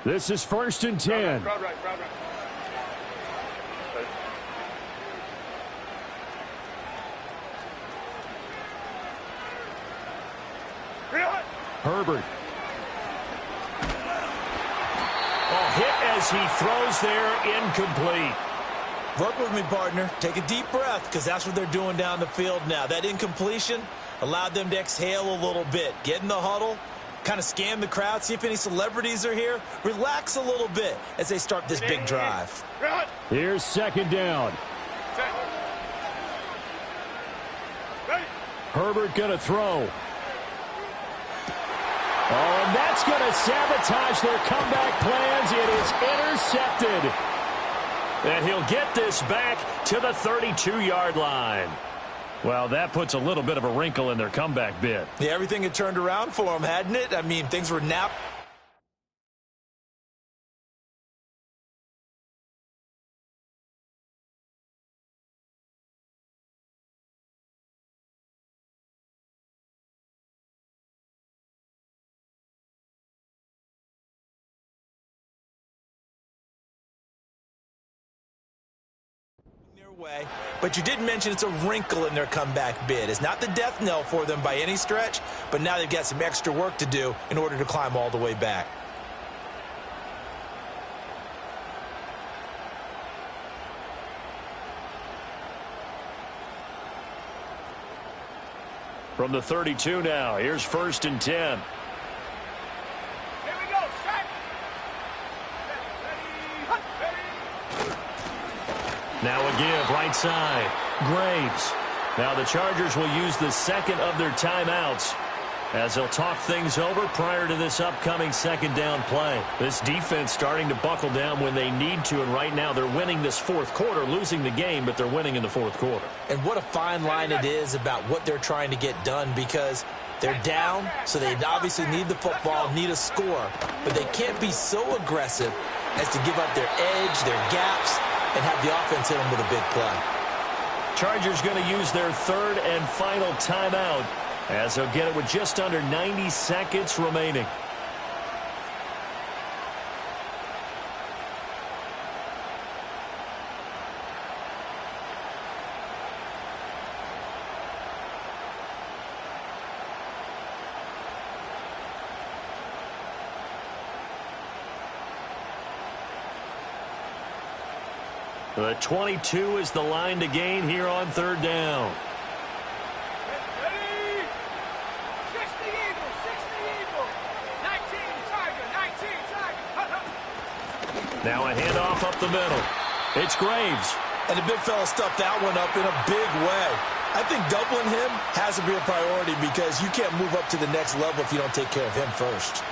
This is 1st and 10. Crowd right. Herbert. Hit as he throws there, incomplete. Work with me, partner. Take a deep breath because that's what they're doing down the field now. That incompletion allowed them to exhale a little bit. Get in the huddle, kind of scan the crowd, see if any celebrities are here. Relax a little bit as they start this big drive. Here's 2nd down. Herbert going to throw. Oh, and that's going to sabotage their comeback plans. It is intercepted. And he'll get this back to the 32-yard line. Well, that puts a little bit of a wrinkle in their comeback bid. Yeah, everything had turned around for them, hadn't it? I mean, things were now... way, but you did mention it's a wrinkle in their comeback bid. It's not the death knell for them by any stretch, but now they've got some extra work to do in order to climb all the way back. From the 32 now, here's 1st and 10. Now a give, right side. Graves. Now the Chargers will use the 2nd of their timeouts as they'll talk things over prior to this upcoming 2nd down play. This defense starting to buckle down when they need to, and right now they're winning this 4th quarter, losing the game, but they're winning in the 4th quarter. And what a fine line it is about what they're trying to get done, because they're down, so they obviously need the football, need a score, but they can't be so aggressive as to give up their edge, their gaps, and have the offense hit them with a big play. Chargers going to use their 3rd and final timeout as they'll get it with just under 90 seconds remaining. The 22 is the line to gain here on third down. Now a handoff up the middle. It's Graves. And the big fella stuffed that one up in a big way. I think doubling him has to be a priority because you can't move up to the next level if you don't take care of him first.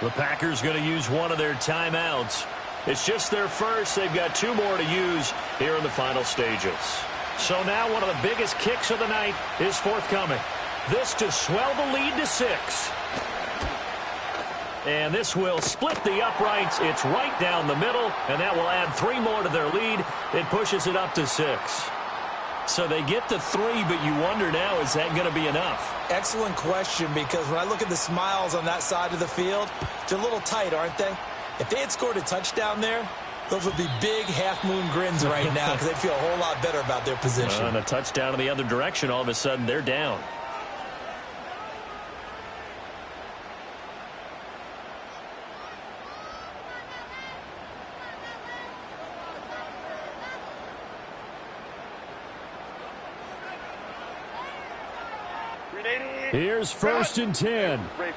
The Packers going to use one of their timeouts. It's just their first. They've got 2 more to use here in the final stages. So now one of the biggest kicks of the night is forthcoming. This to swell the lead to 6. And this will split the uprights. It's right down the middle, and that will add 3 more to their lead. It pushes it up to 6. So they get to 3, but you wonder now, is that going to be enough? Excellent question, because when I look at the smiles on that side of the field, they're a little tight, aren't they? If they had scored a touchdown there, those would be big half-moon grins right now because they'd feel a whole lot better about their position. And a touchdown in the other direction, all of a sudden they're down. Here's 1st and 10. Ray.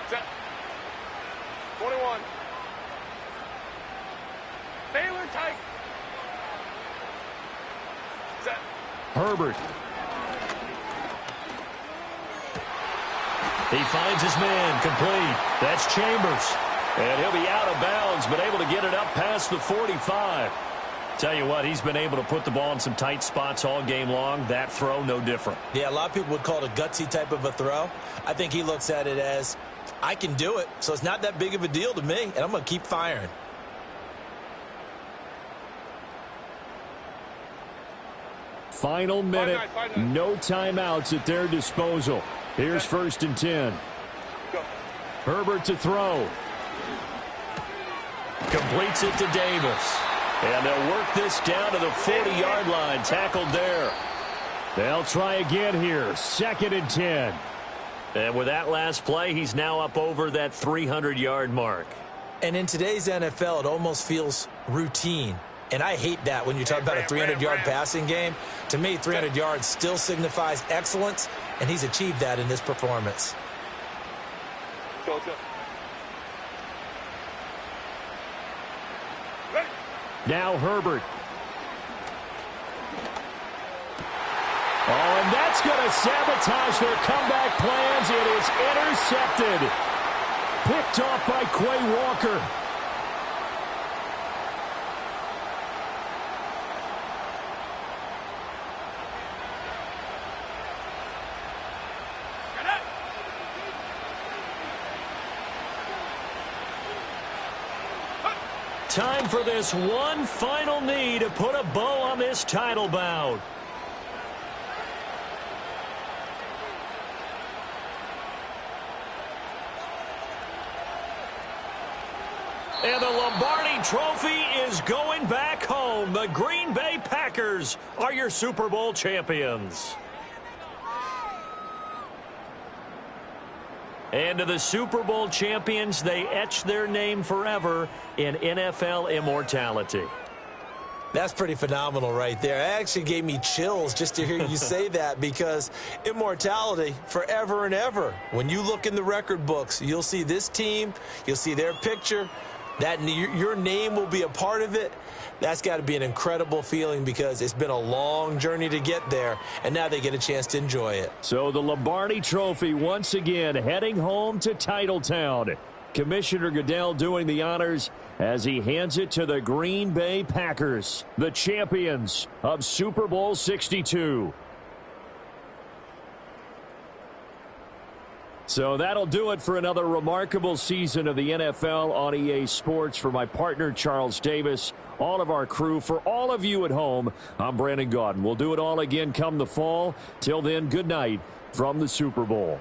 Set. 21. Baylor tight. Set. Herbert. He finds his man, complete. That's Chambers. And he'll be out of bounds, but able to get it up past the 45. Tell you what, he's been able to put the ball in some tight spots all game long. That throw, no different. Yeah, a lot of people would call it a gutsy type of a throw. I think he looks at it as, I can do it, so it's not that big of a deal to me, and I'm going to keep firing. Final minute. No timeouts at their disposal. Here's 1st and 10. Go. Herbert to throw. Completes it to Davis. And they'll work this down to the 40-yard line. Tackled there. They'll try again here. 2nd and 10. And with that last play, he's now up over that 300-yard mark. And in today's NFL, it almost feels routine. And I hate that when you talk about a 300-yard passing game. To me, 300 yards still signifies excellence, and he's achieved that in this performance. Go. Ready. Now Herbert. Oh, and that's going to sabotage their comeback plans. It is intercepted. Picked off by Quay Walker. Time for this one final knee to put a bow on this title bout. And the Lombardi Trophy is going back home. The Green Bay Packers are your Super Bowl champions. And to the Super Bowl champions, they etch their name forever in NFL immortality. That's pretty phenomenal right there. It actually gave me chills just to hear you say that, because immortality forever and ever. When you look in the record books, you'll see this team, you'll see their picture, that your name will be a part of it. That's got to be an incredible feeling, because it's been a long journey to get there, and now they get a chance to enjoy it. So the Lombardi Trophy once again heading home to Titletown. Commissioner Goodell doing the honors as he hands it to the Green Bay Packers, the champions of Super Bowl 62. So that'll do it for another remarkable season of the NFL on EA Sports. For my partner, Charles Davis, all of our crew, for all of you at home, I'm Brandon Gaudin. We'll do it all again come the fall. Till then, good night from the Super Bowl.